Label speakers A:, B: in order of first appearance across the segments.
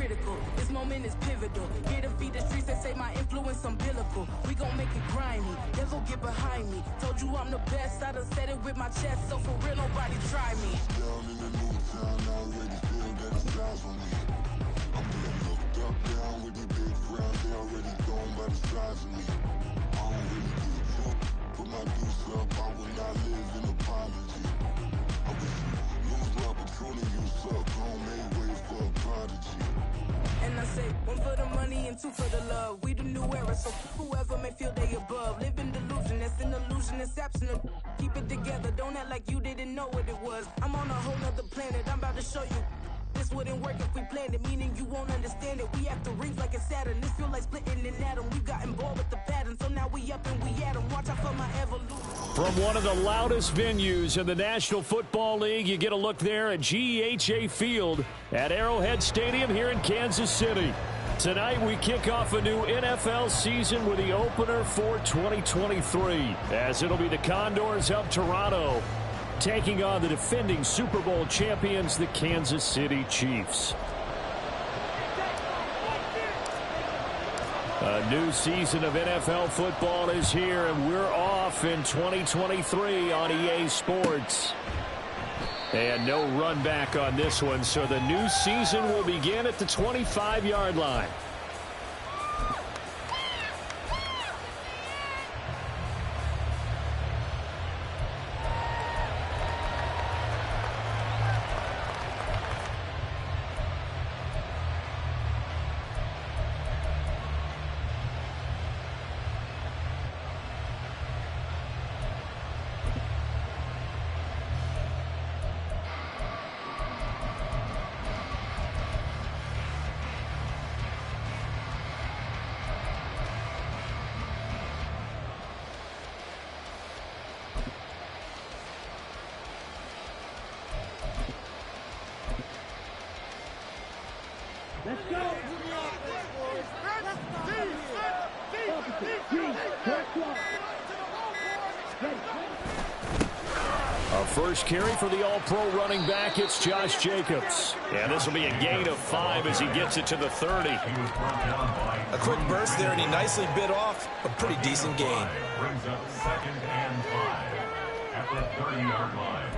A: critical. This moment is pivotal. Here to feed the streets that say my influence umbilical. We gon' make it grimy, devil get behind me. Told you I'm the best, I done said it with my chest. So for real, nobody try me.
B: Down in the new town, I already feel that it's eyes on me. I'm being looked up, down with these big crowds. They already gone by the size of me. I don't really give a fuck, put my deuce up. I will not live in apology. I wish you lose my opportunity, you suck. Homemade way for a prodigy.
A: And I say, one for the money and two for the love. We the new era, so whoever may feel they above. Live in delusion, that's an illusion, it's absent. Keep it together, don't act like you didn't know what it was. I'm on a whole nother planet, I'm about to show you. This wouldn't work if we planned it, meaning you won't understand it. We have to rings like a Saturn, this feel like splitting an atom. We got involved with the pattern, so now we up and we at 'em. Watch out for my evolution.
C: From one of the loudest venues in the National Football League, you get a look there at GEHA Field at Arrowhead Stadium here in Kansas City. Tonight we kick off a new NFL season with the opener for 2023, as it'll be the Condors of Toronto taking on the defending Super Bowl champions, the Kansas City Chiefs. A new season of NFL football is here, and we're off in 2023 on EA Sports. And no run back on this one, so the new season will begin at the 25-yard line. A first carry for the all-pro running back, it's Josh Jacobs. And this will be a gain of 5 as he gets it to the 30.
D: A quick burst there, and he nicely bit off a pretty decent gain.
E: Brings up 2nd and 5 at the 30-yard line.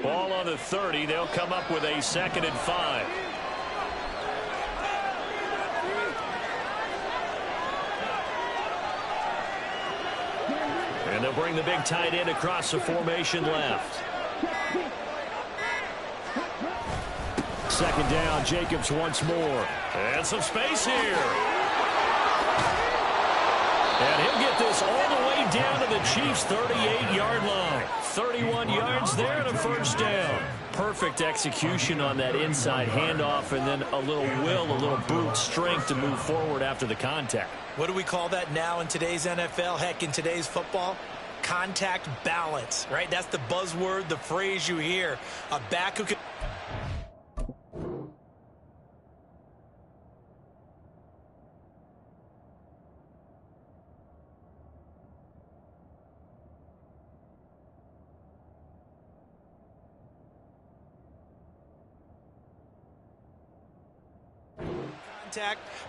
C: Ball on the 30. They'll come up with a 2nd and 5. And they'll bring the big tight end across the formation left. 2nd down, Jacobs once more. And some space here. And he'll get this all the way down to the Chiefs' 38-yard line. 31 yards there and a first down. Perfect execution on that inside handoff, and then a little will, a little brute strength to move forward after the contact.
D: What do we call that now in today's NFL? Heck, in today's football? Contact balance, right? That's the buzzword, the phrase you hear. A back who can...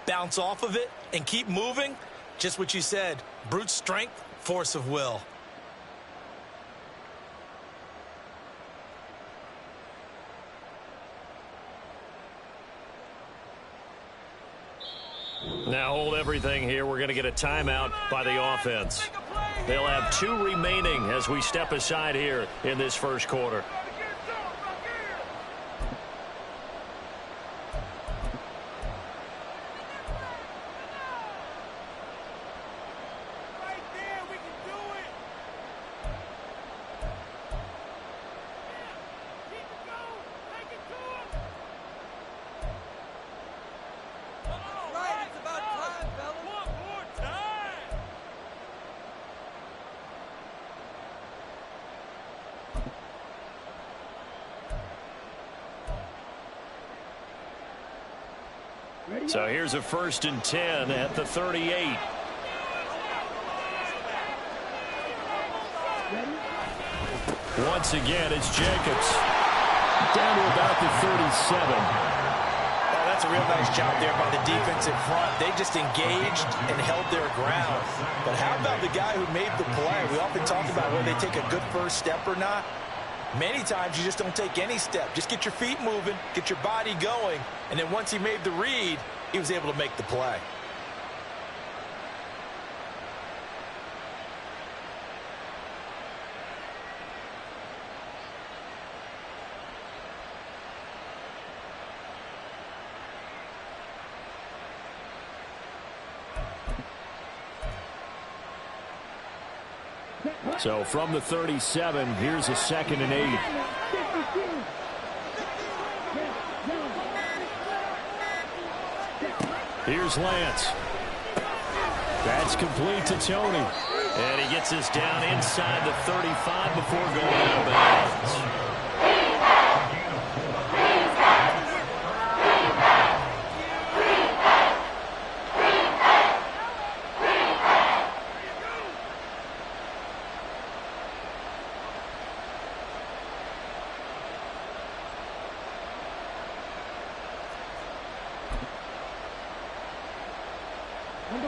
D: bounce off of it and keep moving. Just what you said, brute strength, force of will.
C: Now hold everything here. We're going to get a timeout by the offense. They'll have 2 remaining as we step aside here in this first quarter. So here's a 1st and 10 at the 38. Once again, it's Jacobs. Down to about the 37.
D: Oh, that's a real nice job there by the defensive front. They just engaged and held their ground. But how about the guy who made the play? We often talk about whether they take a good first step or not. Many times you just don't take any step. Just get your feet moving, get your body going, and then once he made the read, he was able to make the play.
C: So from the 37, here's a 2nd and 8. Here's Lance. That's complete to Tony. And he gets us down inside the 35 before going out of bounds.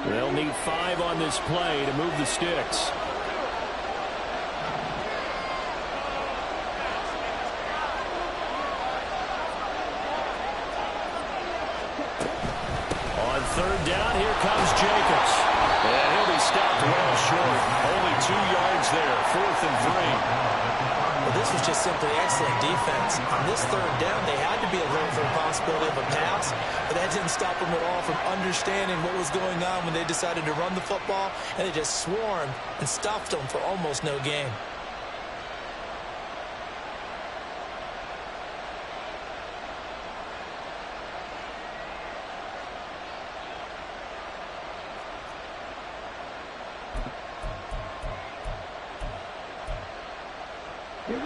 C: They'll need 5 on this play to move the sticks. On 3rd down, here comes Jacobs. And he'll be stopped well short. Only 2 yards there, 4th and 3.
D: Well, this was just simply excellent defense. On this 3rd down, they had to be alert for the possibility of a pass, but that didn't stop them at all from understanding what was going on when they decided to run the football, and they just swarmed and stopped them for almost no gain.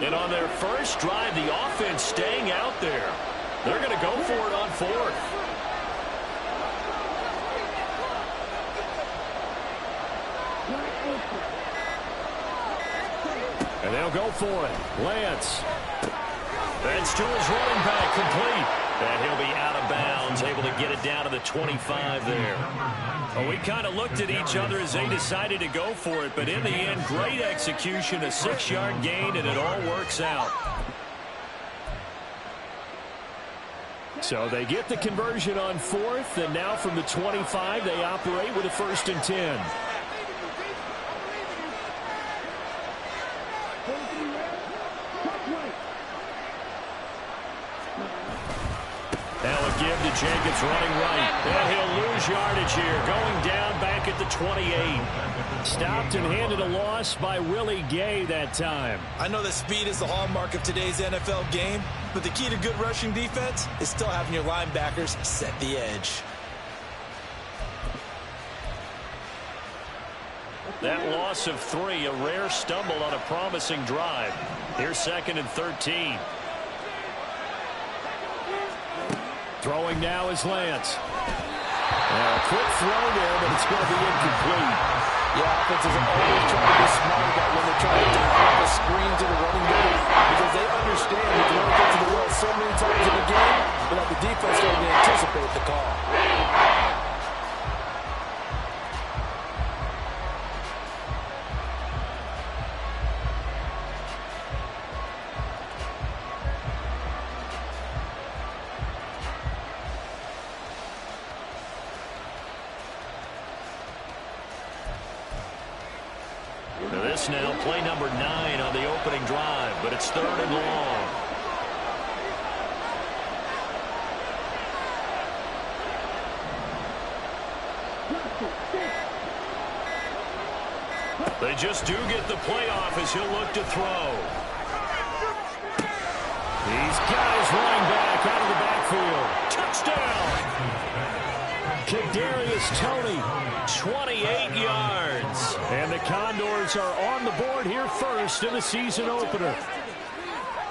C: And on their first drive, the offense staying out there. They're going to go for it on 4th. And they'll go for it. Lance. That's to his running back, complete. And he'll be out of bounds, able to get it down to the 25 there. Well, we kind of looked at each other as they decided to go for it, but in the end, great execution, a 6-yard gain, and it all works out. So they get the conversion on 4th, and now from the 25, they operate with a 1st and 10. Now a give to Jacobs running right. And he'll lose yardage here. Going down back at the 28. Stopped and handed a loss by Willie Gay that time.
D: I know that speed is the hallmark of today's NFL game, but the key to good rushing defense is still having your linebackers set the edge.
C: That loss of 3, a rare stumble on a promising drive. Here's 2nd and 13. Throwing now is Lance. A quick throw there, but it's going to be incomplete.
D: Yeah, offenses are always trying to be smart about when they're trying to dial up a screen to the running back, because they understand you can only get to the well so many times in the game without the defense starting to anticipate the call.
C: This now play number 9 on the opening drive, but it's 3rd and long. They just do get the playoff as he'll look to throw. He's got his running back out of the backfield. Touchdown! Kadarius Toney, 28 yards. And the Condors are on the board here first in the season opener.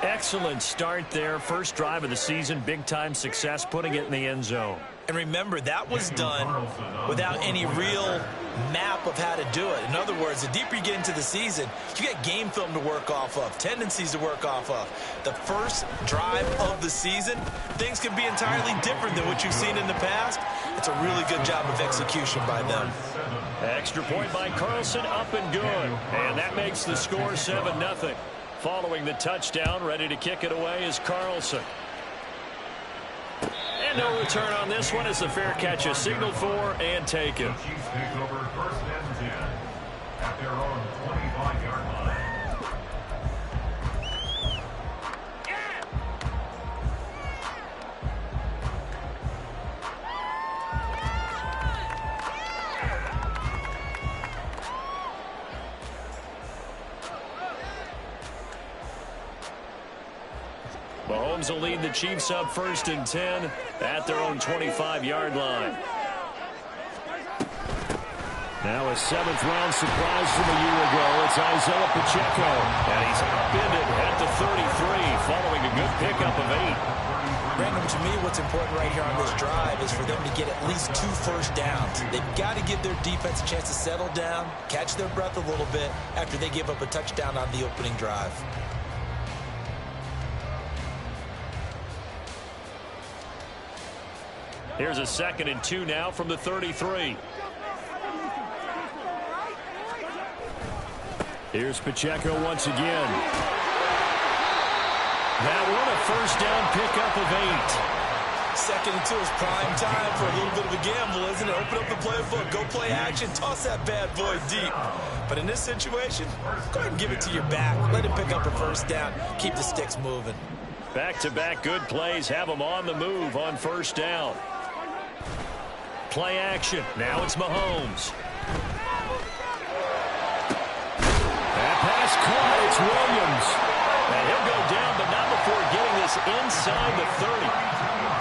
C: Excellent start there. First drive of the season, big-time success, putting it in the end zone.
D: And remember, that was done without any real map of how to do it. In other words, the deeper you get into the season, you get game film to work off of, tendencies to work off of. The first drive of the season, things can be entirely different than what you've seen in the past. It's a really good job of execution by them.
C: Extra point by Carlson, up and good. And that makes the score 7-0. Following the touchdown, ready to kick it away is Carlson. And no return on this one as the fair catch is signaled for and taken.
E: Chiefs take over 1st and 10 at their own 25-yard line.
C: Mahomes will lead the Chiefs up 1st and 10 at their own 25-yard line. Now a 7th-round surprise from a year ago. It's Isaiah Pacheco. And he's upended at the 33 following a good pickup of 8.
D: Brandon, to me, what's important right here on this drive is for them to get at least 2 first downs. They've got to give their defense a chance to settle down, catch their breath a little bit after they give up a touchdown on the opening drive.
C: Here's a 2nd and 2 now from the 33. Here's Pacheco once again. That one a first down pickup of 8.
D: 2nd and 2 is prime time for a little bit of a gamble, isn't it? Open up the playbook, go play action, toss that bad boy deep. But in this situation, go ahead and give it to your back. Let him pick up a first down. Keep the sticks moving.
C: Back-to-back good plays have them on the move on first down. Play action. Now it's Mahomes. That pass caught. It's Williams. And he'll go down, but not before getting this inside the 30.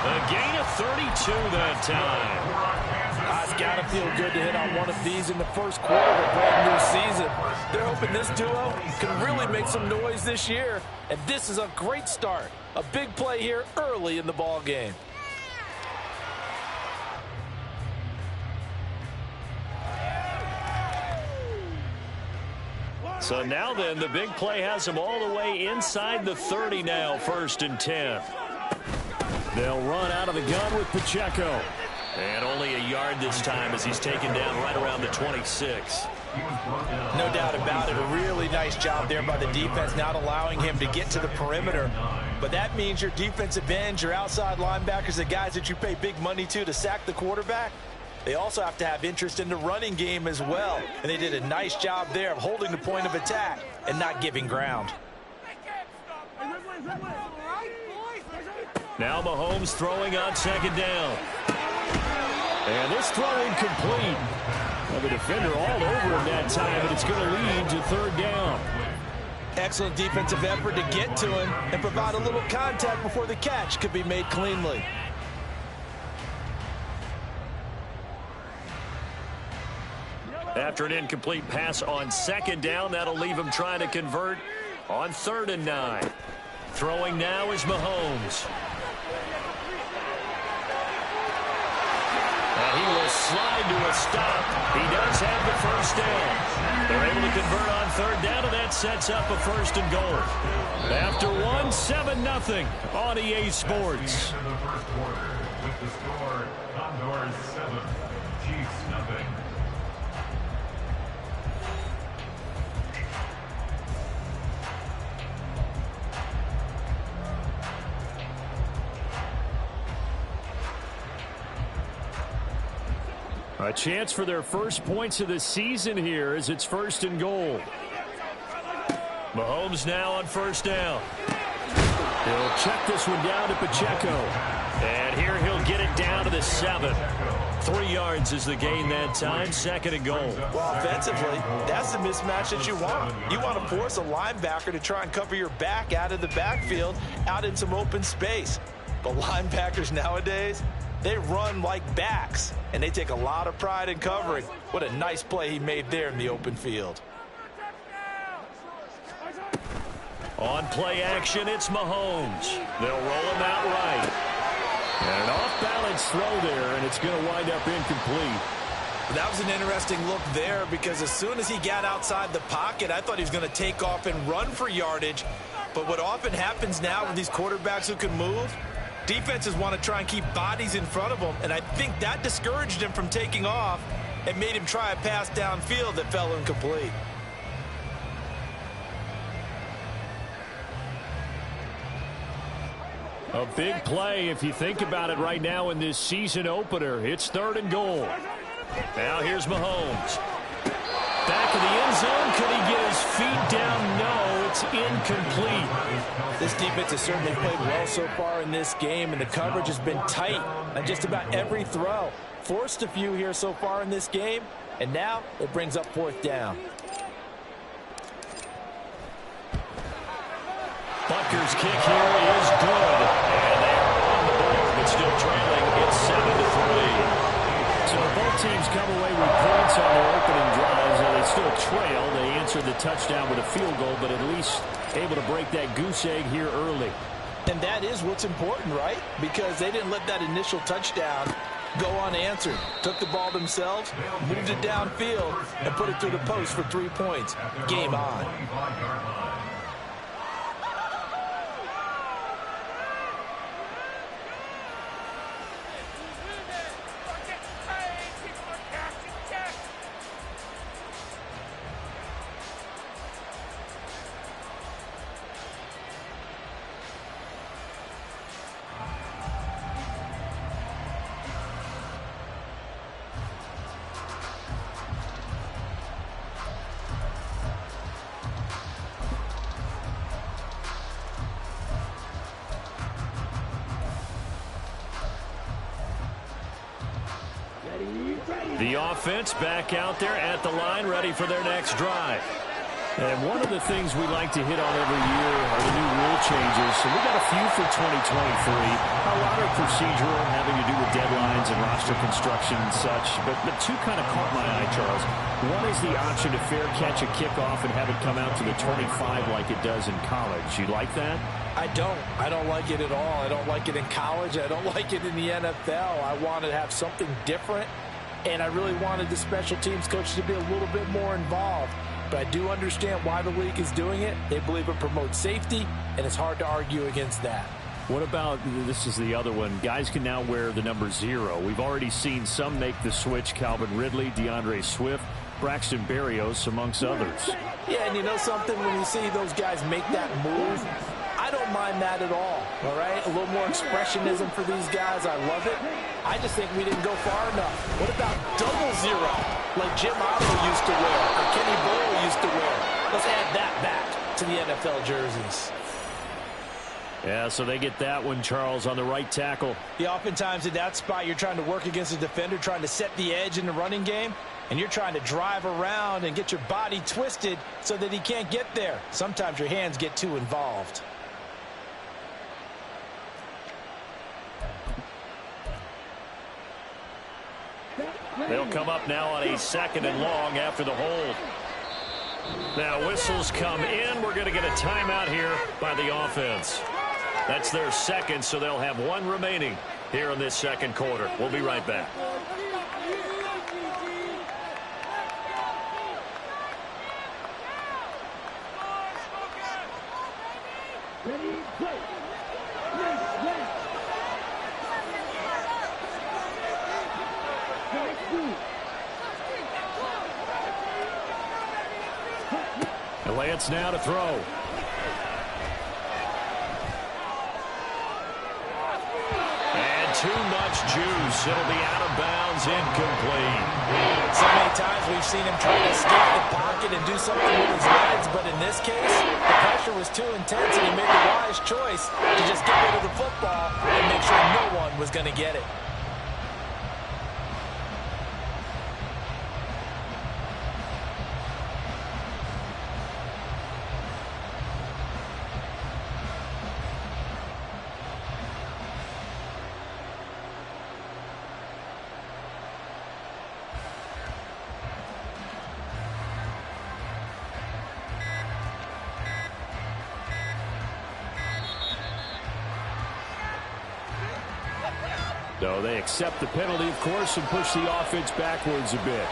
C: A gain of 32 that time.
F: It's got to feel good to hit on one of these in the first quarter of a brand new season. They're hoping this duo can really make some noise this year. And this is a great start. A big play here early in the ball game.
C: So now then, the big play has them all the way inside the 30 now, 1st and 10. They'll run out of the gun with Pacheco. And only a yard this time as he's taken down right around the 26.
D: No doubt about it. A really nice job there by the defense, not allowing him to get to the perimeter. But that means your defensive ends, your outside linebackers, the guys that you pay big money to sack the quarterback, they also have to have interest in the running game as well. And they did a nice job there of holding the point of attack and not giving ground.
C: Now Mahomes throwing on 2nd down. And this throw incomplete. Well, the defender all over him that time, but it's going to lead to 3rd down.
D: Excellent defensive effort to get to him and provide a little contact before the catch could be made cleanly.
C: After an incomplete pass on 2nd down, that'll leave him trying to convert on 3rd and 9. Throwing now is Mahomes. And he will slide to a stop. He does have the first down. They're able to convert on 3rd down, and that sets up a 1st and goal. After 7-0 on EA Sports.
E: The first quarter with the score, Condors 7, Chiefs 0.
C: A chance for their first points of the season here as it's 1st and goal. Mahomes now on 1st down. He'll check this one down to Pacheco. And here he'll get it down to the 7. 3 yards is the gain that time, 2nd and goal.
D: Well, offensively, that's the mismatch that you want. You want to force a linebacker to try and cover your back out of the backfield, out in some open space. But linebackers nowadays, they run like backs, and they take a lot of pride in covering. What a nice play he made there in the open field.
C: On play action, it's Mahomes. They'll roll him out right. And an off-balance throw there, and it's going to wind up incomplete.
D: That was an interesting look there because as soon as he got outside the pocket, I thought he was going to take off and run for yardage. But what often happens now with these quarterbacks who can move, defenses want to try and keep bodies in front of them, and I think that discouraged him from taking off and made him try a pass downfield that fell incomplete.
C: A big play if you think about it right now in this season opener. It's 3rd and goal. Now here's Mahomes. Back in the end zone. Could he get his feet down? No, it's incomplete.
F: This defense has certainly played well so far in this game, and the coverage has been tight on just about every throw. Forced a few here so far in this game, and now it brings up 4th down.
C: Butker's kick here is good. And they are on the board, but still trailing. It's 7-3. So both teams come away with points on their opening drives, and they still trail. They answered the touchdown with a field goal, but at least able to break that goose egg here early.
F: And that is what's important, right? Because they didn't let that initial touchdown go unanswered. Took the ball themselves, moved it downfield, and put it through the post for 3 points. Game on.
C: The offense back out there at the line, ready for their next drive. And one of the things we like to hit on every year are the new rule changes. So we got a few for 2023. A lot are procedural, having to do with deadlines and roster construction and such. But two kind of caught my eye, Charles. One is the option to fair catch a kickoff and have it come out to the 25 like it does in college. You like that?
F: I don't. I don't like it at all. I don't like it in college. I don't like it in the NFL. I want to have something different. And I really wanted the special teams coach to be a little bit more involved. But I do understand why the league is doing it. They believe it promotes safety, and it's hard to argue against that.
C: What about, this is the other one, guys can now wear the number 0. We've already seen some make the switch, Calvin Ridley, DeAndre Swift, Braxton Berrios, amongst others.
F: Yeah, and you know something? When you see those guys make that move, I don't mind that at all right? A little more expressionism for these guys. I love it. I just think we didn't go far enough. What about double 0, like Jim Otto used to wear or Kenny Boyle used to wear? Let's add that back to the NFL jerseys.
C: Yeah, so they get that one, Charles, on the right tackle.
F: Yeah, oftentimes in that spot, you're trying to work against a defender, trying to set the edge in the running game, and you're trying to drive around and get your body twisted so that he can't get there. Sometimes your hands get too involved.
C: They'll come up now on a 2nd and long after the hold. Now whistles come in. We're going to get a timeout here by the offense. That's their 2nd, so they'll have 1 remaining here in this 2nd quarter. We'll be right back. Lance now to throw. And too much juice. It'll be out of bounds, incomplete.
F: So many times we've seen him try to escape the pocket and do something with his legs, but in this case, the pressure was too intense and he made the wise choice to just get rid of the football and make sure no one was going to get it.
C: So they accept the penalty, of course, and push the offense backwards a bit.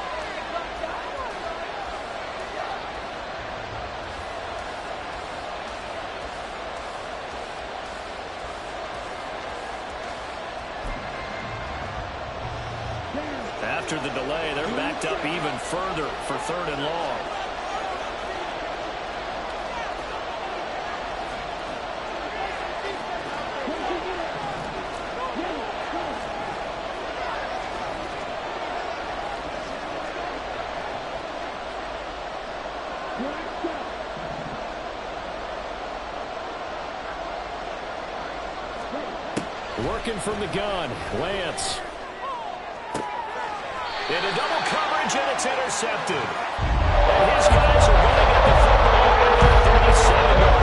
C: After the delay, they're backed up even further for 3rd and long. Working from the gun, Lance. Into double coverage, and it's intercepted. And his guys are going to get the football at the 37-yard line.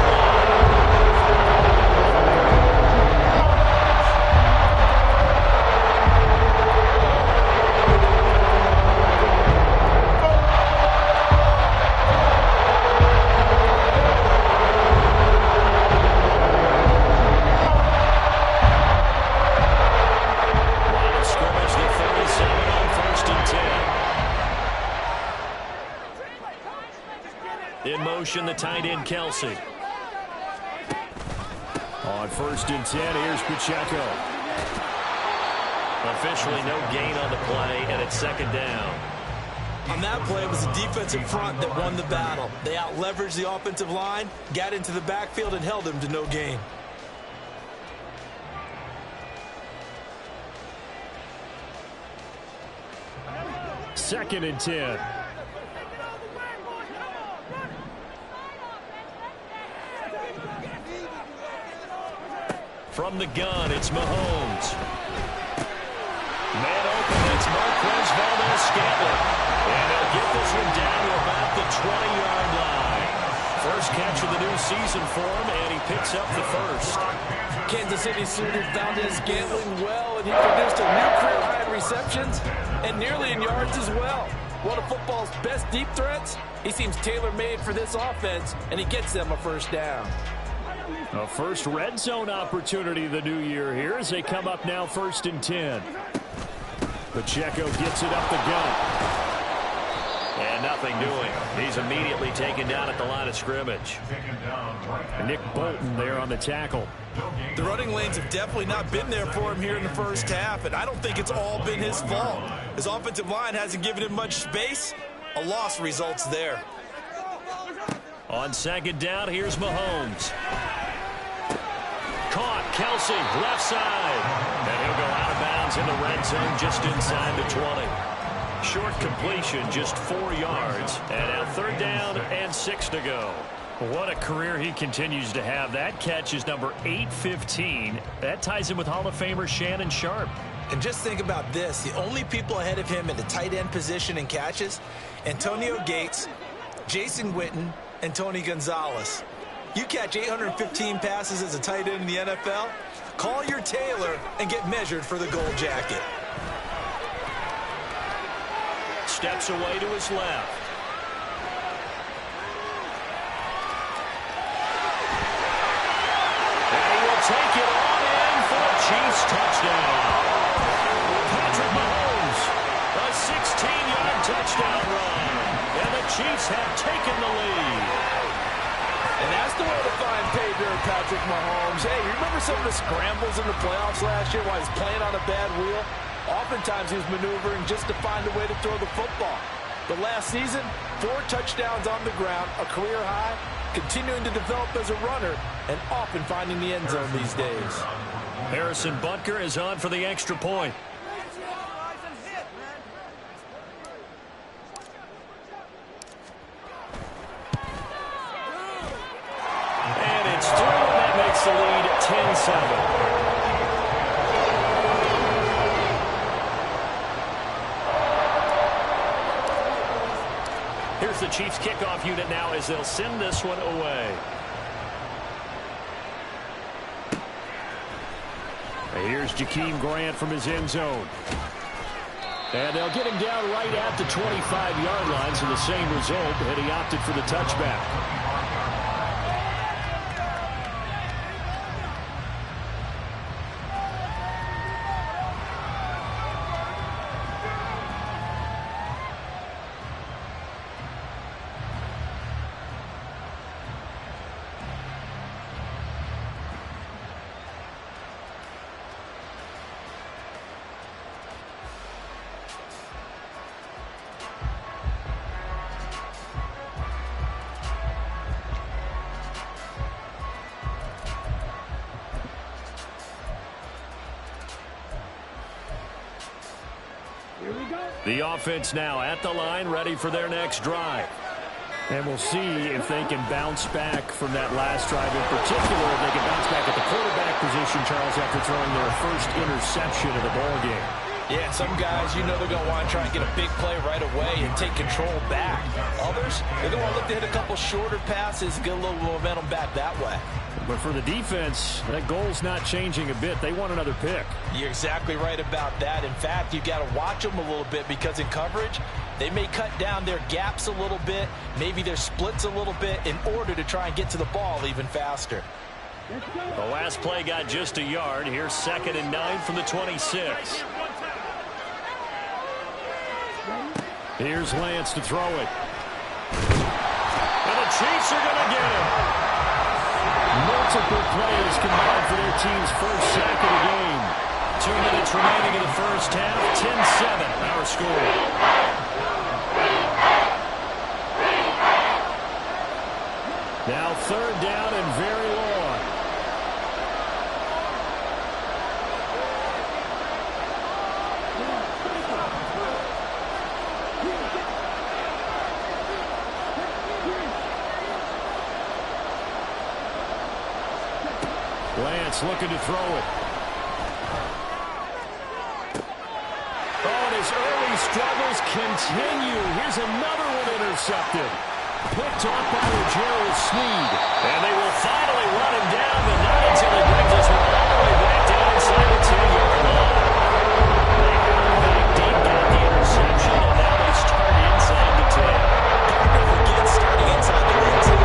C: Line of scrimmage, the 37 on 1st and 10. In motion, the tight end, Kelsey. On 1st and 10, here's Pacheco. Officially no gain on the play, and it's 2nd down.
F: On that play, it was the defensive front that won the battle. They out-leveraged the offensive line, got into the backfield, and held him to no gain.
C: Second and 10. From the gun, it's Mahomes. Man open, it's Marquez Valdez-Scantling. And they'll get this one down to about the 20-yard line. First catch of the new season for him, and he picks up the first.
F: Kansas City suited Valdez-Scantling well, and he produced a new career high in receptions and nearly in yards as well. One of football's best deep threats. He seems tailor-made for this offense, and he gets them a first down.
C: A first red zone opportunity the new year here as they come up now 1st and 10. Pacheco gets it up the gut. And nothing doing. He's immediately taken down at the line of scrimmage. Nick Bolton there on the tackle.
F: The running lanes have definitely not been there for him here in the first half, and I don't think it's all been his fault. His offensive line hasn't given him much space. A loss results there.
C: On 2nd down, here's Mahomes. Caught, Kelsey, left side. And he'll go out of bounds in the red zone just inside the 20. Short completion, just 4 yards. And now 3rd down and 6 to go. What a career he continues to have. That catch is number 815. That ties him with Hall of Famer Shannon Sharp.
F: And just think about this. The only people ahead of him in the tight end position in catches, Antonio Gates, Jason Witten, and Tony Gonzalez. You catch 815 passes as a tight end in the NFL, call your tailor and get measured for the gold jacket.
C: Steps away to his left. And he will take it on in for a Chiefs touchdown. Patrick Mahomes, a 16-yard touchdown run. And the Chiefs have taken the lead.
F: And that's the way to find pay dirt, Patrick Mahomes. Hey, you remember some of the scrambles in the playoffs last year while he's playing on a bad wheel? Oftentimes he was maneuvering just to find a way to throw the football. But last season, 4 touchdowns on the ground, a career high, continuing to develop as a runner, and often finding the end zone these days.
C: Harrison Butker is on for the extra point. It's through, and that makes the lead 10-7. Here's the Chiefs kickoff unit now as they'll send this one away. And here's Jakeem Grant from his end zone. And they'll get him down right at the 25-yard line, so the same result, and he opted for the touchback. The offense now at the line, ready for their next drive. And we'll see if they can bounce back from that last drive in particular, if they can bounce back at the quarterback position, Charles, after throwing their first interception of the ballgame.
F: Yeah, some guys, you know they're going to want to try and get a big play right away and take control back. Others, they're going to want to look to hit a couple shorter passes, get a little momentum back that way.
C: But for the defense, that goal's not changing a bit. They want another pick.
F: You're exactly right about that. In fact, you've got to watch them a little bit because in coverage, they may cut down their gaps a little bit, maybe their splits a little bit in order to try and get to the ball even faster.
C: The last play got just a yard. Here's 2nd and 9 from the 26. Here's Lance to throw it. And the Chiefs are going to get him. Multiple plays combined for their team's first sack of the game. 2 minutes remaining in the first half. 10-7 our score. Now 3rd down and very long. Lance looking to throw it. Oh, and his early struggles continue. Here's another one intercepted. Picked off by Gerald Sneed. And they will finally run him down, but not until he brings us all the way back down inside the 10-yard line. They got back deep, got the interception, and now they start inside the 10.
F: Don't forget starting inside the red zone.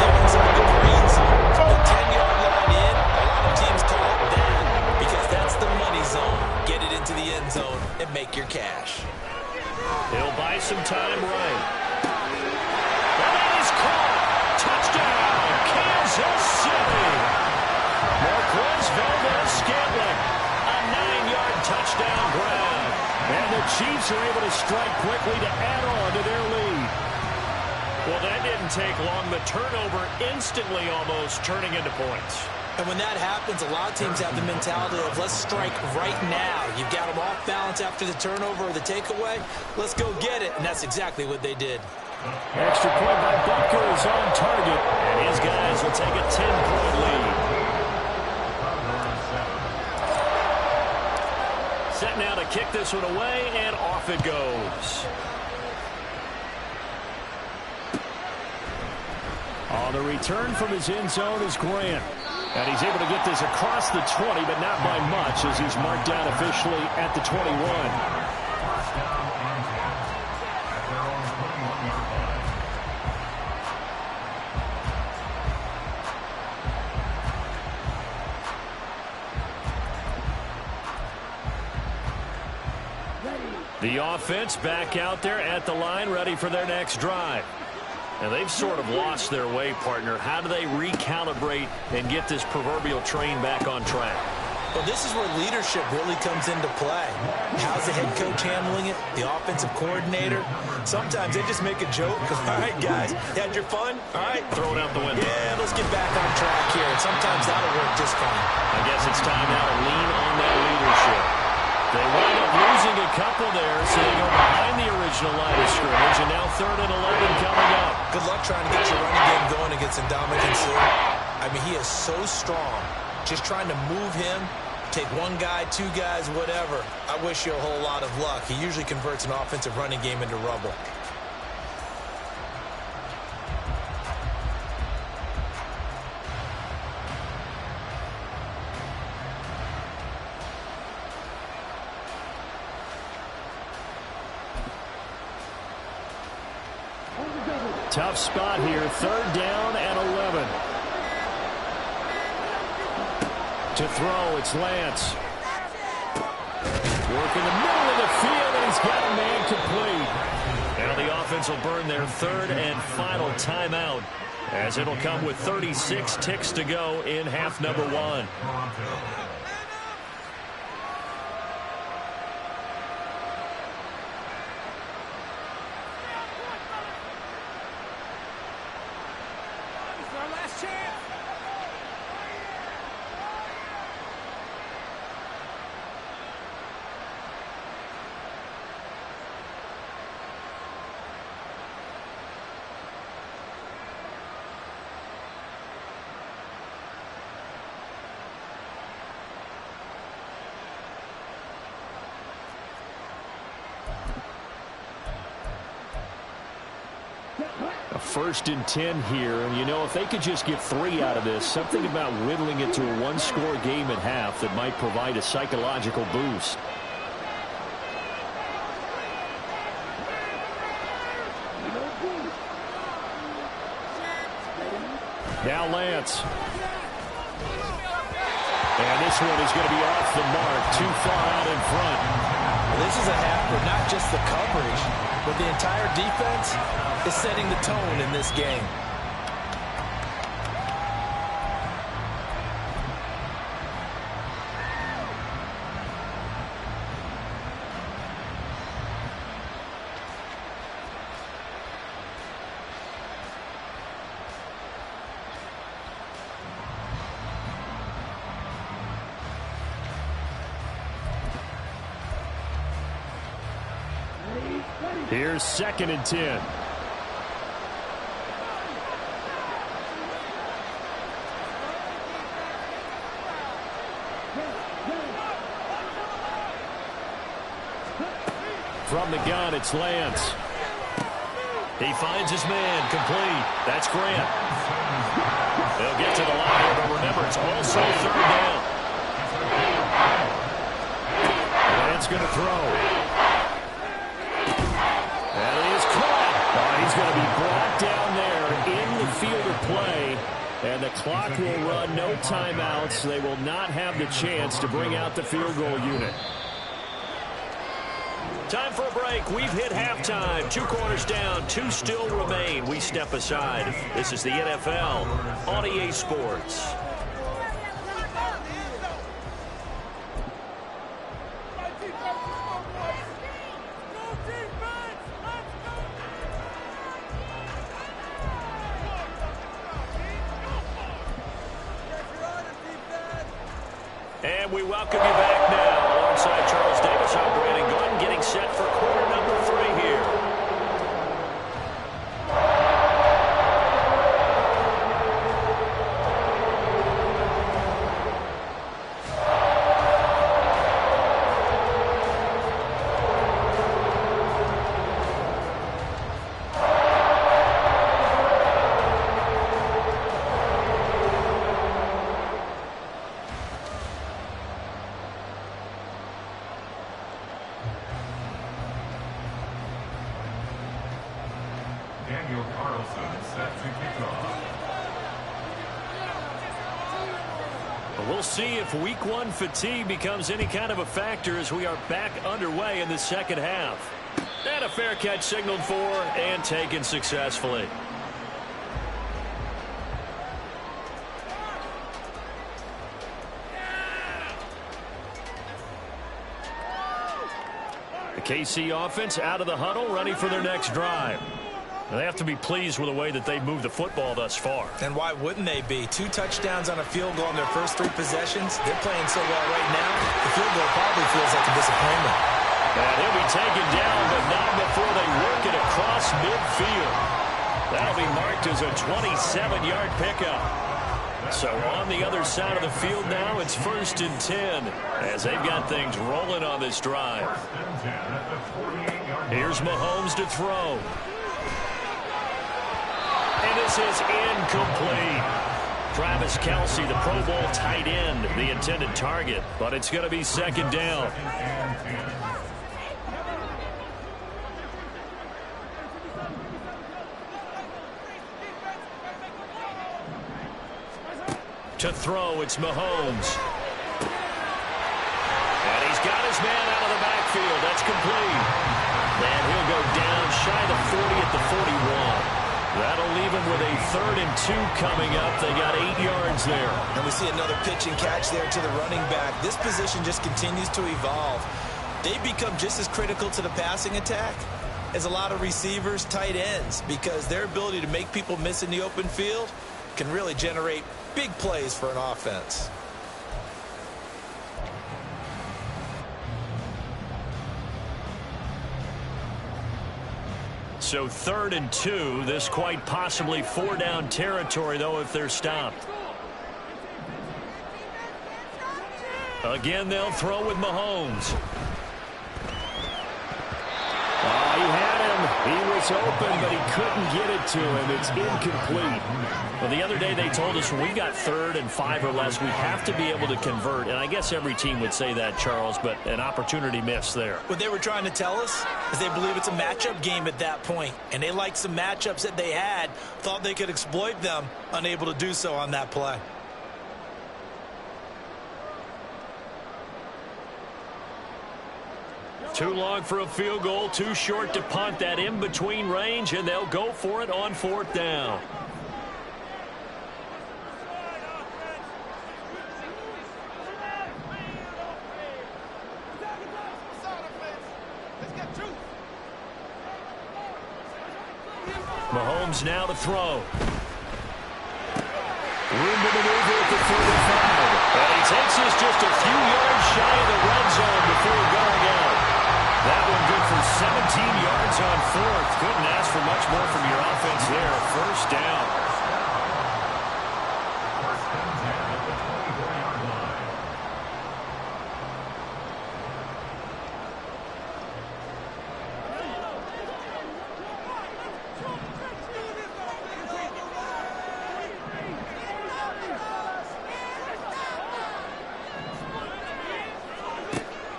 F: They're inside the green zone. From the 10-yard line in, a lot of teams call it that because that's the money zone. Get it into the end zone and make your cash.
C: He'll buy some time right. Touchdown, Kansas City. Marquez Valdez-Scantling, a 9-yard touchdown grab. And the Chiefs are able to strike quickly to add on to their lead. Well, that didn't take long. The turnover instantly almost turning into points.
F: And when that happens, a lot of teams have the mentality of let's strike right now. You've got them off balance after the turnover or the takeaway. Let's go get it. And that's exactly what they did.
C: Extra point by Butker is on target, and his guys will take a 10-point lead. Set now to kick this one away, and off it goes. On the return from his end zone is Grant. And he's able to get this across the 20, but not by much, as he's marked down officially at the 21. The offense back out there at the line, ready for their next drive. And they've sort of lost their way, partner. How do they recalibrate and get this proverbial train back on track?
F: Well, this is where leadership really comes into play. How's the head coach handling it? The offensive coordinator? Sometimes they just make a joke. All right, guys, you had your fun? All right.
C: Throw it out the window.
F: Yeah, let's get back on track here. And sometimes that'll work just fine.
C: I guess it's time now to lean on that leadership. They wind up losing a couple there, so they go behind the original line of scrimmage, and now 3rd and 11 coming up.
F: Good luck trying to get your running game going against Ndamukong Suh. I mean, he is so strong. Just trying to move him, take one guy, 2 guys, whatever. I wish you a whole lot of luck. He usually converts an offensive running game into rubble.
C: Tough spot here, 3rd down and 11. To throw, it's Lance. Work in the middle of the field, and he's got a man complete. Now the offense will burn their 3rd and final timeout, as it'll come with 36 ticks to go in half number 1. 1st and 10 here. And, you know, if they could just get 3 out of this, something about whittling it to a one-score game at half that might provide a psychological boost. Now Lance. And this one is going to be off the mark, too far out in front.
F: Well, this is a half where not just the coverage, but the entire defense is setting the tone in this game.
C: Here's 2nd and 10. From the gun, it's Lance. He finds his man, complete. That's Grant. They'll get to the line, but remember, it's also 3rd down. Lance going to throw. He's going to be brought down there in the field of play, and the clock will run, no timeouts. They will not have the chance to bring out the field goal unit. Time for a break. We've hit halftime. 2 quarters down, 2 still remain. We step aside. This is the NFL on EA Sports. And we welcome you back now. Alongside Charles Davis, I'm Brandon Gordon, getting set for quarter number 3 here. We'll see if week 1 fatigue becomes any kind of a factor as we are back underway in the second half. And a fair catch signaled for and taken successfully. The KC offense out of the huddle, ready for their next drive. They have to be pleased with the way that they've moved the football thus far.
D: And why wouldn't they be? 2 touchdowns on a field goal in their first 3 possessions. They're playing so well right now, the field goal probably feels like a disappointment.
C: And he'll be taken down, but not before they work it across midfield. That'll be marked as a 27-yard pickup. So on the other side of the field now, it's 1st and 10 as they've got things rolling on this drive. Here's Mahomes to throw. And this is incomplete. Travis Kelce, the Pro Bowl tight end, the intended target, but it's going to be 2nd down. To throw, it's Mahomes. And he's got his man out of the backfield. That's complete. And he'll go down shy of the 40 at the 41. That'll leave him with a 3rd and 2 coming up. They got 8 yards there.
D: And we see another pitch and catch there to the running back. This position just continues to evolve. They become just as critical to the passing attack as a lot of receivers, tight ends, because their ability to make people miss in the open field can really generate big plays for an offense.
C: So 3rd and 2. This quite possibly 4-down territory, though, if they're stopped. Again, they'll throw with Mahomes. He had him. He was was open, but he couldn't get it to him. It's incomplete. Well, the other day they told us when we got 3rd and 5 or less, we have to be able to convert. And I guess every team would say that, Charles, but an opportunity missed there.
D: What they were trying to tell us is they believe it's a matchup game at that point, and they liked some matchups that they had, thought they could exploit them, unable to do so on that play.
C: Too long for a field goal, too short to punt. That in-between range, and they'll go for it on 4th down. Mahomes now to throw. Room to maneuver at the 35. And he takes us just a few yards shy of the red zone before going out. That one good for 17 yards on 4th. Couldn't ask for much more from your offense there. 1st down.
E: First and 10 at the 24-yard line.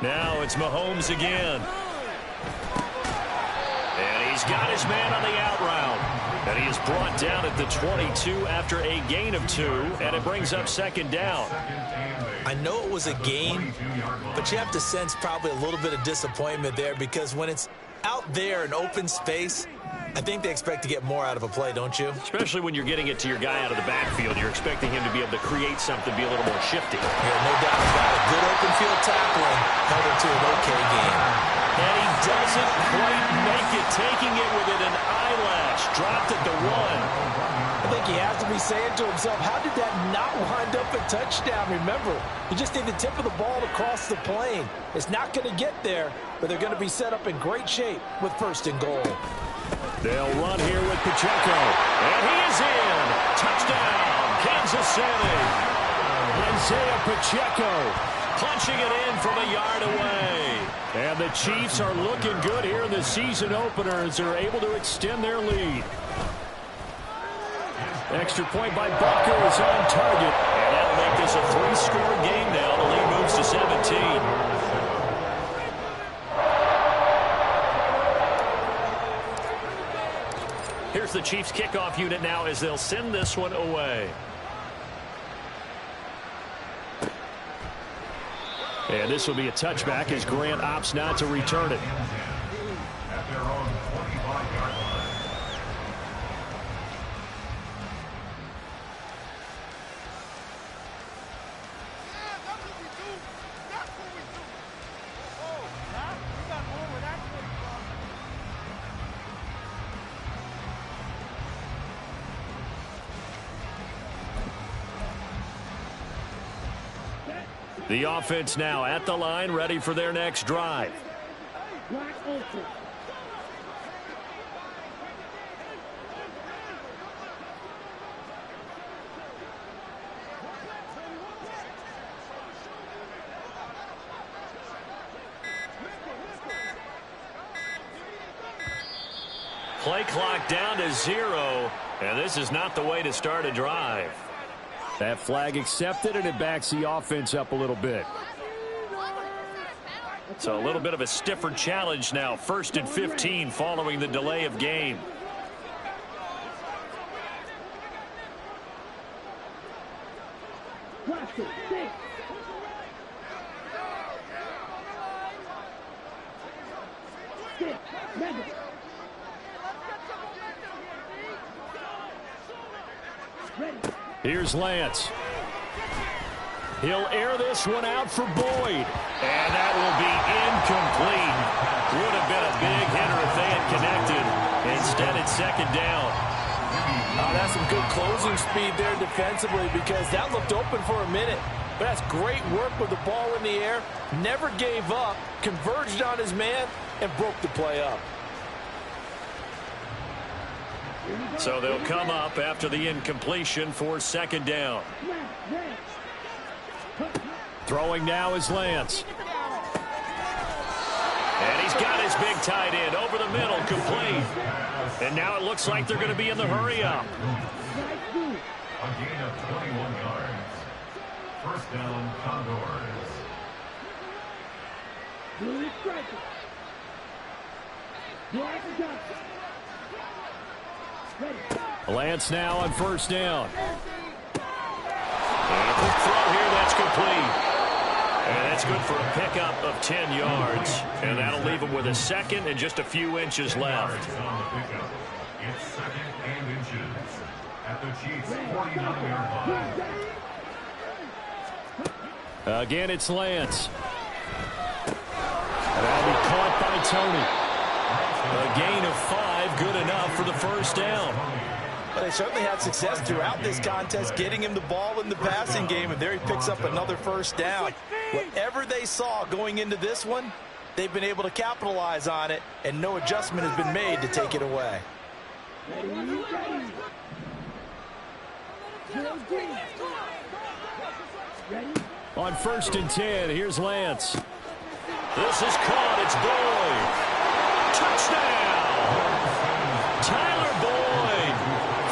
C: Now it's Mahomes again. And he's got his man on the out route. And he is brought down at the 22 after a gain of 2. And it brings up 2nd down.
D: I know it was a gain, but you have to sense probably a little bit of disappointment there because when it's out there in open space, I think they expect to get more out of a play, don't you?
C: Especially when you're getting it to your guy out of the backfield. You're expecting him to be able to create something, be a little more shifty.
D: Yeah, no doubt about it. Good open field tackling held it to an okay game.
C: And he doesn't quite make it, taking it within an eyelash. Dropped at the 1.
F: I think he has to be saying to himself, how did that not wind up a touchdown? Remember, you just need the tip of the ball to cross the plane. It's not going to get there, but they're going to be set up in great shape with 1st and goal.
C: They'll run here with Pacheco. And he is in. Touchdown, Kansas City. Isaiah Pacheco punching it in from a yard away. And the Chiefs are looking good here in the season opener as they're able to extend their lead. Extra point by Butker is on target. And that'll make this a 3-score game now. The lead moves to 17. Here's the Chiefs kickoff unit now as they'll send this one away. And this will be a touchback as Grant opts not to return it.
E: At their own 25-yard line.
C: The offense now at the line, ready for their next drive. Play clock down to 0, and this is not the way to start a drive. That flag accepted, and it backs the offense up a little bit. So a little bit of a stiffer challenge now. 1st and 15 following the delay of game. Here's Lance. He'll air this one out for Boyd. And that will be incomplete. Would have been a big hitter if they had connected. Instead, it's 2nd down.
F: Oh, that's some good closing speed there defensively because that looked open for a minute. But that's great work with the ball in the air. Never gave up, converged on his man, and broke the play up.
C: So they'll come up after the incompletion for 2nd down. Throwing now is Lance. And he's got his big tight end over the middle, complete. And now it looks like they're going to be in the hurry-up.
E: A gain of 21 yards. First down, Condors.
C: Lance now on first down. And a quick throw here, that's complete. And that's good for a pickup of 10 yards. And that'll leave him with a second and just a few inches left.
E: It's second and inches at the Chiefs' 49-yard line.
C: Again, it's Lance. And that'll be caught by Tony. A gain of 5, good enough for the first down.
D: But they certainly had success throughout this contest, getting him the ball in the passing game, and there he picks up another first down. Whatever they saw going into this one, they've been able to capitalize on it, and no adjustment has been made to take it away.
C: On first and 10, here's Lance. This is caught, it's Boyd. Touchdown! Tyler Boyd,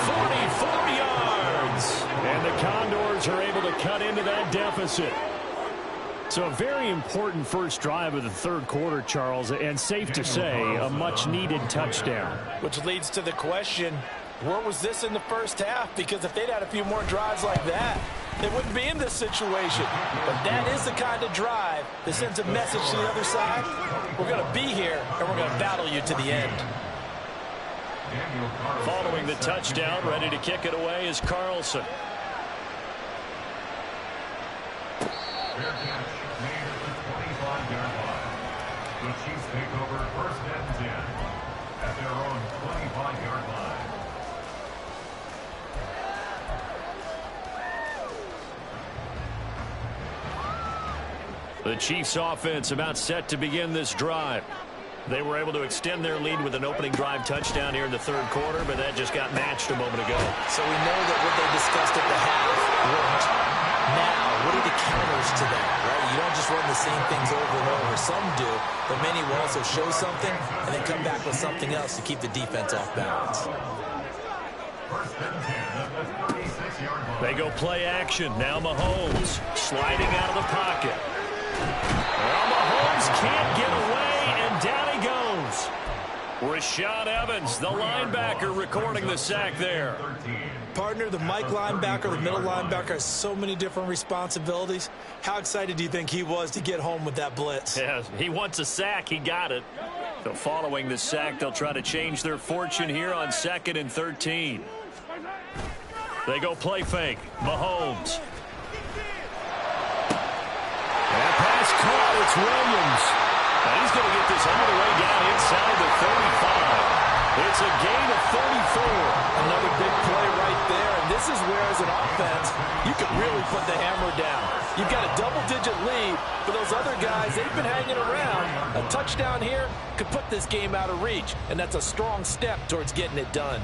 C: 44 yards. And the Condors are able to cut into that deficit. So a very important first drive of the third quarter, Charles, and safe to say, a much-needed touchdown.
F: Which leads to the question, where was this in the first half? Because if they'd had a few more drives like that, they wouldn't be in this situation. But that is the kind of drive that sends a message to the other side. We're going to be here, and we're going to battle you to the end.
C: Following the touchdown, ready to kick it away is Carlson.
E: Fair catch made at the 25-yard line. The Chiefs take over first and 10 at their own 25-yard line.
C: The Chiefs offense about set to begin this drive. They were able to extend their lead with an opening drive touchdown here in the third quarter, but that just got matched a moment ago.
D: So we know that what they discussed at the half worked. Now, what are the counters to that, right? You don't just run the same things over and over. Some do, but many will also show something and then come back with something else to keep the defense off balance.
E: First and 10 at the 36-yard line.
C: They go play action. Now Mahomes sliding out of the pocket. Well, Mahomes can't get away, and down he goes. Rashad Evans, the linebacker, recording the sack there.
D: Partner, the Mike linebacker, the middle linebacker, has so many different responsibilities. How excited do you think he was to get home with that blitz?
C: Yeah, he wants a sack. He got it. So following the sack, they'll try to change their fortune here on 2nd and 13. They go play fake. Mahomes. That pass caught. It's Williams. And he's going to get this all the way down inside the 35. It's a gain of 34.
F: Another big play right there, and this is where, as an offense, you can really put the hammer down. You've got a double-digit lead, but those other guys, they've been hanging around. A touchdown here could put this game out of reach, and that's a strong step towards getting it done.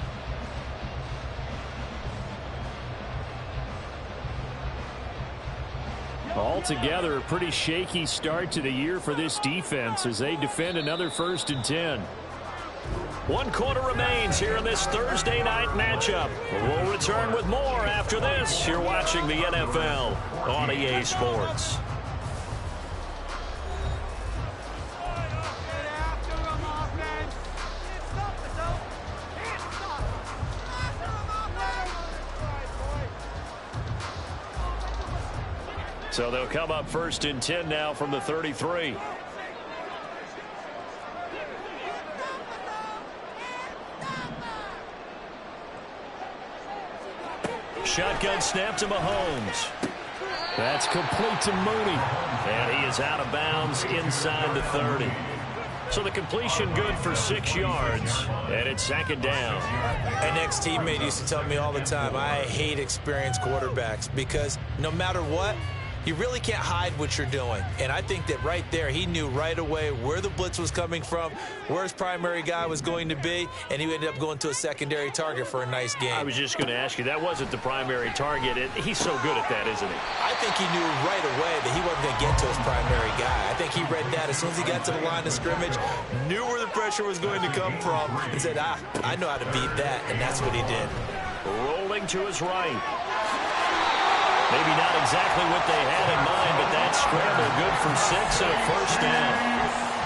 C: Altogether, a pretty shaky start to the year for this defense as they defend another 1st and 10. 1 quarter remains here in this Thursday night matchup. We'll return with more after this. You're watching the NFL on EA Sports. So they'll come up 1st and 10 now from the 33. Shotgun snap to Mahomes. That's complete to Mooney. And he is out of bounds inside the 30. So the completion good for 6 yards. And it's 2nd down.
D: An ex-teammate used to tell me all the time, I hate experienced quarterbacks because no matter what, you really can't hide what you're doing. And I think that right there, he knew right away where the blitz was coming from, where his primary guy was going to be, and he ended up going to a secondary target for a nice game.
C: I was just going to ask you, that wasn't the primary target. He's so good at that, isn't he?
D: I think he knew right away that he wasn't going to get to his primary guy. I think he read that as soon as he got to the line of scrimmage, knew where the pressure was going to come from, and said, I know how to beat that, and that's what he did.
C: Rolling to his right. Maybe not exactly what they had in mind, but that scramble good for 6 and a first down.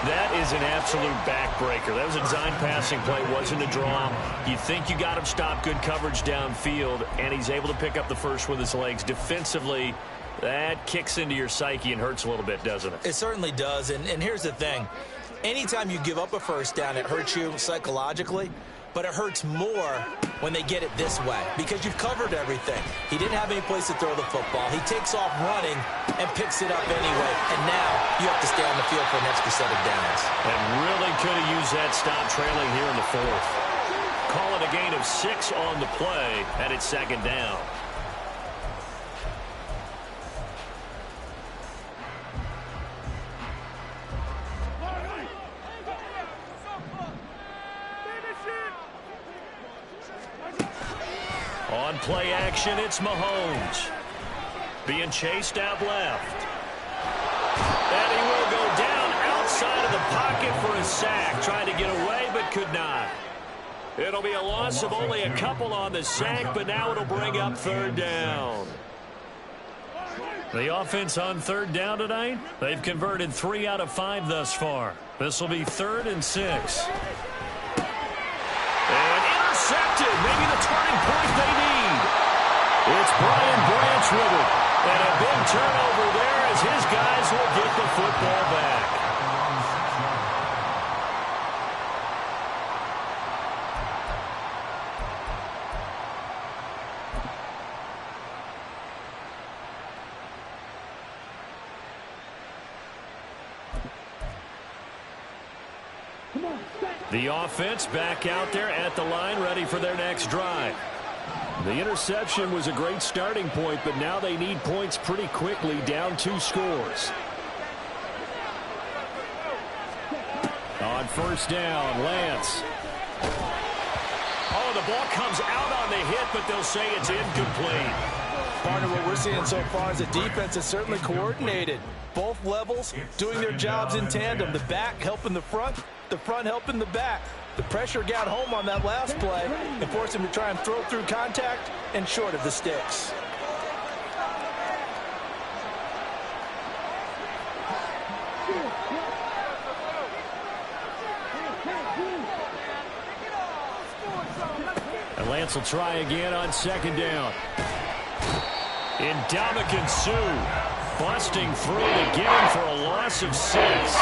C: That is an absolute backbreaker. That was a design passing play, wasn't a draw. You think you got him stopped, good coverage downfield, and he's able to pick up the first with his legs. Defensively, that kicks into your psyche and hurts a little bit, doesn't it?
D: It certainly does, and here's the thing. Anytime you give up a first down, it hurts you psychologically, but it hurts more when they get it this way because you've covered everything. He didn't have any place to throw the football. He takes off running and picks it up anyway, and now you have to stay on the field for an extra set of downs.
C: And really could have used that stop trailing here in the fourth. Call it a gain of 6 on the play, and it's second down. On play action, it's Mahomes. Being chased out left. And he will go down outside of the pocket for a sack. Trying to get away, but could not. It'll be a loss of only a couple on the sack, but now it'll bring up third down. The offense on third down tonight, they've converted 3 out of 5 thus far. This will be 3rd and 6. And intercepted. Maybe the turning point they need. It's Brian Branch with it. And a big turnover there as his guys will get the football back. The offense back out there at the line, ready for their next drive. The interception was a great starting point, but now they need points pretty quickly, down 2 scores. On first down, Lance. Oh, the ball comes out on the hit, but they'll say it's incomplete.
F: Partner, what we're seeing so far is the defense is certainly coordinated. Both levels doing their jobs in tandem. The back helping the front helping the back. The pressure got home on that last play and forced him to try and throw through contact and short of the sticks.
C: And Lance will try again on second down. Ndamukong Suh busting through to get him for a loss of 6.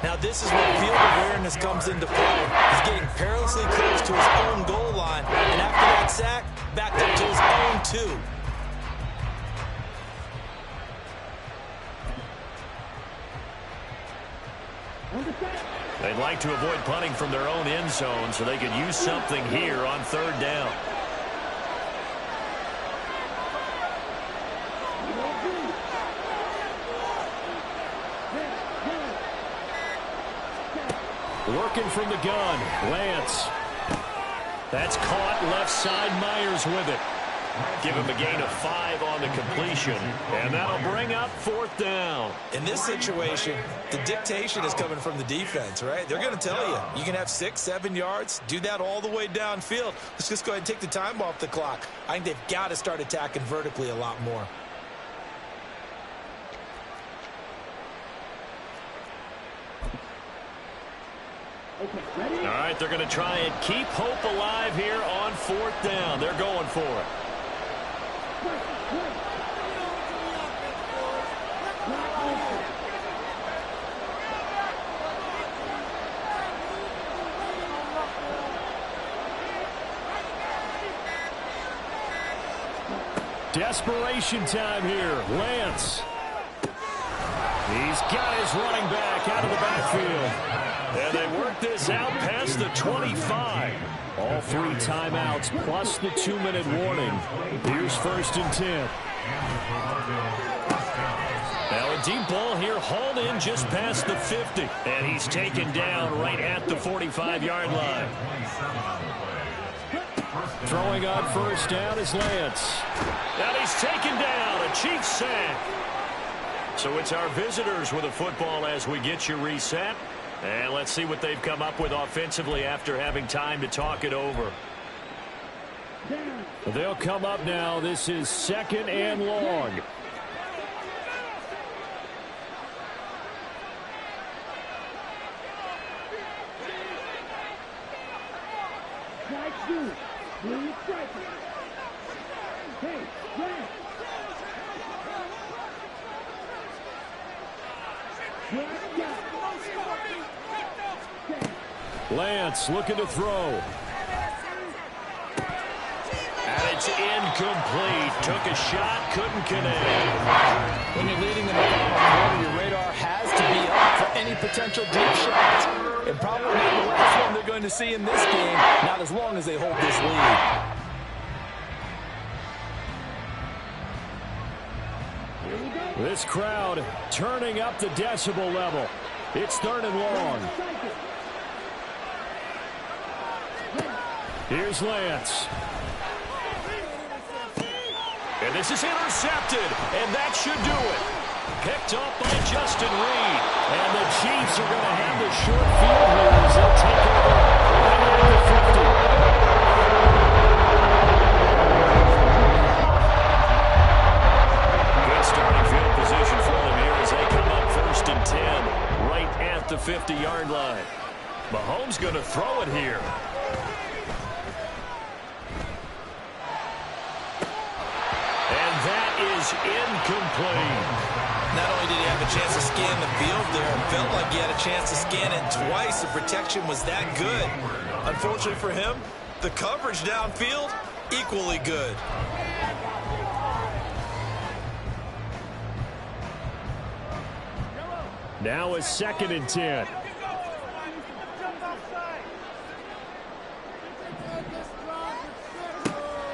D: Now this is where field awareness comes into play. He's getting perilously close to his own goal line, and after that sack, backed up to his own 2.
C: They'd like to avoid punting from their own end zone so they could use something here on third down. Working from the gun, Lance. That's caught left side, Myers with it. Give him a gain of 5 on the completion, and that'll bring up fourth down.
D: In this situation, the dictation is coming from the defense, right? They're going to tell you, you can have 6, 7 yards, do that all the way downfield. Let's just go ahead and take the time off the clock. I think they've got to start attacking vertically a lot more.
C: All right, they're going to try and keep hope alive here on fourth down. They're going for it. Desperation time here. Lance. He's got his running back out of the backfield. And they work this out past the 25. All 3 timeouts plus the 2-minute warning. Here's 1st and 10. deep ball here, hauled in just past the 50. And he's taken down right at the 45-yard line. Throwing on first down is Lance. And he's taken down, a Chiefs sack. So it's our visitors with a football as we get you reset. And let's see what they've come up with offensively after having time to talk it over. They'll come up now. This is 2nd and long. Lance looking to throw. And it's incomplete. Took a shot, couldn't connect.
F: When you're leading in the final quarter, your radar has to be up for any potential deep shots. And probably not the last one they're going to see in this game, not as long as they hold this lead.
C: This crowd turning up the decibel level. It's 3rd and long. Here's Lance. And this is intercepted, and that should do it. Picked up by Justin Reed. And the Chiefs are going to have the short field here as they'll take over right at the 50. Good starting field position for them here as they come up 1st and 10 right at the 50-yard line. Mahomes going to throw it here. Incomplete.
D: Not only did he have a chance to scan the field there, it felt like he had a chance to scan it twice. The protection was that good. Unfortunately for him, the coverage downfield, equally good.
C: Now a 2nd and 10.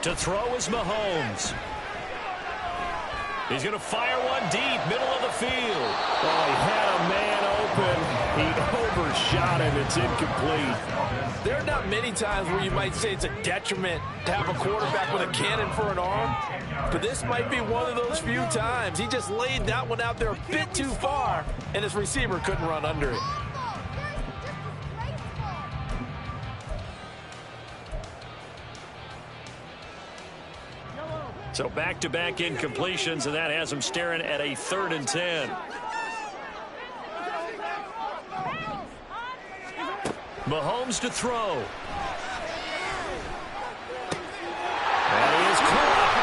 C: To throw is Mahomes. He's going to fire one deep, middle of the field. Oh, he had a man open. He overshot him. It's incomplete.
F: There are not many times where you might say it's a detriment to have a quarterback with a cannon for an arm, but this might be one of those few times. He just laid that one out there a bit too far, and his receiver couldn't run under it.
C: So back-to-back incompletions, and that has him staring at a 3rd and 10. Mahomes to throw. And he is caught.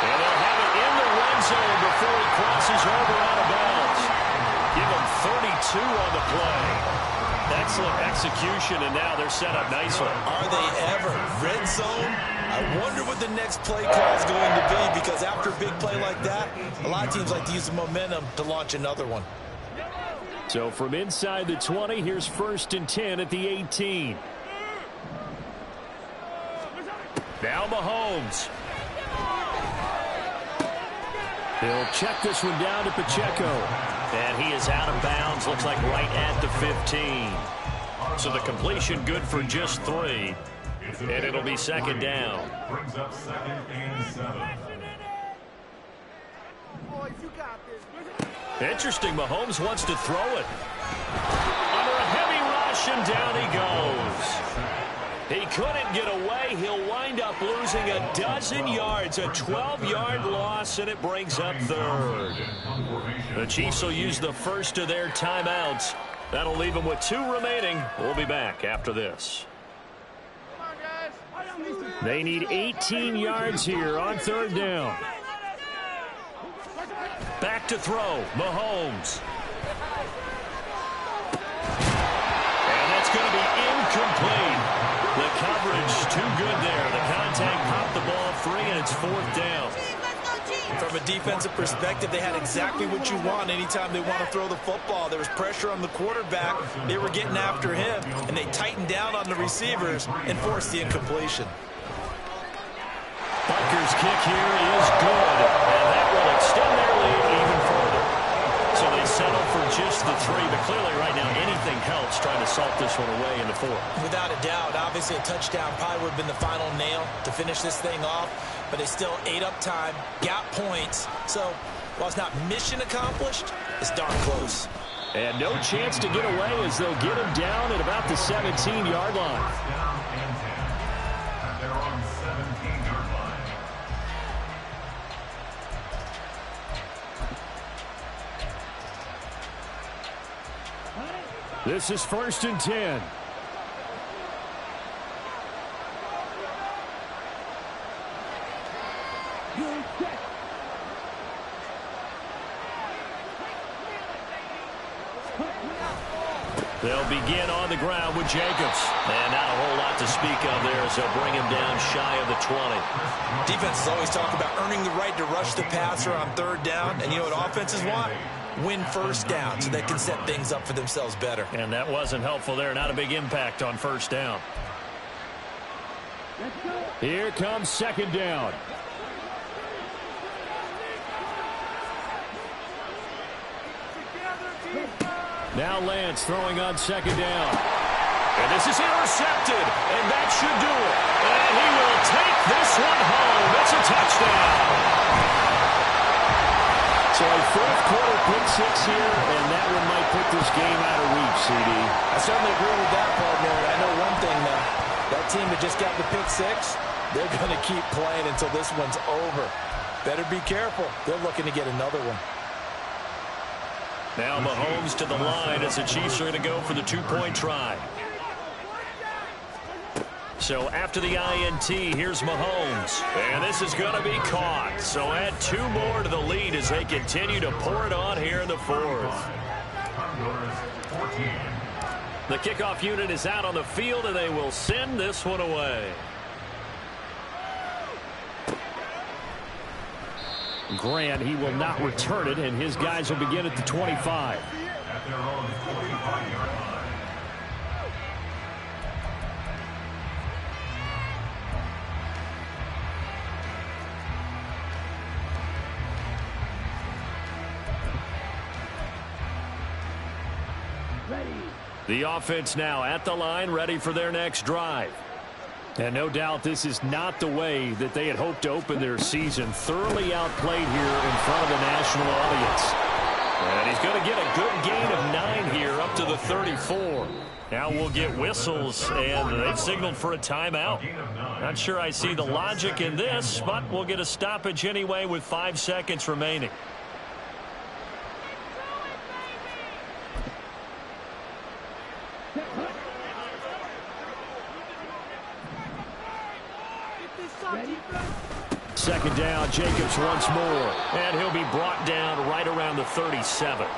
C: And they'll have it in the red zone before he crosses over out of bounds. Give him 32 on the play. Excellent execution, and now they're set up nicely.
D: Are they ever? Red zone? I wonder what the next play call is going to be, because after a big play like that, a lot of teams like to use the momentum to launch another one.
C: So from inside the 20, here's 1st and 10 at the 18. Now Mahomes. He'll check this one down to Pacheco. And he is out of bounds, looks like right at the 15. So the completion good for just 3. And it'll be 2nd down.
E: Brings up 2nd and 7.
C: Interesting, Mahomes wants to throw it. Under a heavy rush, and down he goes. He couldn't get away. He'll wind up losing a dozen yards, a 12-yard loss, and it brings up 3rd. The Chiefs will use the first of their timeouts. That'll leave them with 2 remaining. We'll be back after this. They need 18 yards here on 3rd down. Back to throw, Mahomes. And that's going to be incomplete. The coverage too good there. The contact popped the ball free, and it's 4th down.
D: From a defensive perspective, they had exactly what you want anytime they want to throw the football. There was pressure on the quarterback. They were getting after him, and they tightened down on the receivers and forced the incompletion.
C: Bucker's kick here is good, and that will extend their lead even Jacobs trying to salt this one away in the fourth.
D: Without a doubt, obviously a touchdown probably would have been the final nail to finish this thing off, but they still ate up time, got points. So while it's not mission accomplished, it's darn close.
C: And no chance to get away as they'll get him down at about the 17-yard line.
E: First down and 10 at their own 17-yard line.
C: This is 1st and 10. They'll begin on the ground with Jacobs. And not a whole lot to speak of there as they'll bring him down shy of the 20.
D: Defenses always talk about earning the right to rush the passer on 3rd down. And you know what offenses want? Win first down so they can set things up for themselves better.
C: And that wasn't helpful there. Not a big impact on 1st down. Here comes 2nd down. Now Lance throwing on 2nd down. And this is intercepted, and that should do it. And he will take this one home. It's a touchdown. So a 4th quarter pick 6 here, and that one might put this game out of reach, CD.
D: I certainly agree with that, partner. And I know one thing, though. That team that just got the pick 6, they're going to keep playing until this one's over. Better be careful. They're looking to get another one.
C: Now Mahomes to the line as the Chiefs are going to go for the 2-point try. So after the INT, here's Mahomes. And this is going to be caught. So add 2 more to the lead as they continue to pour it on here in the 4th. The kickoff unit is out on the field, and they will send this one away. Grant, he will not return it, and his guys will begin at the 25.
E: At their own 45-yard line.
C: The offense now at the line, ready for their next drive. And no doubt this is not the way that they had hoped to open their season. Thoroughly outplayed here in front of the national audience. And he's going to get a good gain of 9 here up to the 34. Now we'll get whistles, and they've signaled for a timeout. Not sure I see the logic in this, but we'll get a stoppage anyway with 5 seconds remaining. Second down, Jacobs once more. And he'll be brought down right around the 37. Well,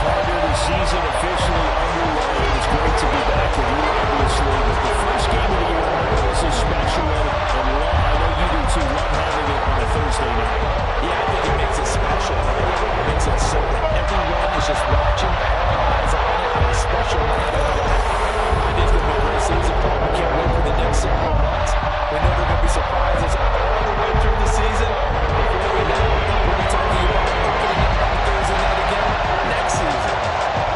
C: part of the season officially underway. It was great to be back with you, obviously. The first game of the year was a special one. And Law, I know you do too, love having it on a Thursday night.
D: Yeah, I think it makes it special. It makes it so that everyone is just watching, all eyes on it on a special night.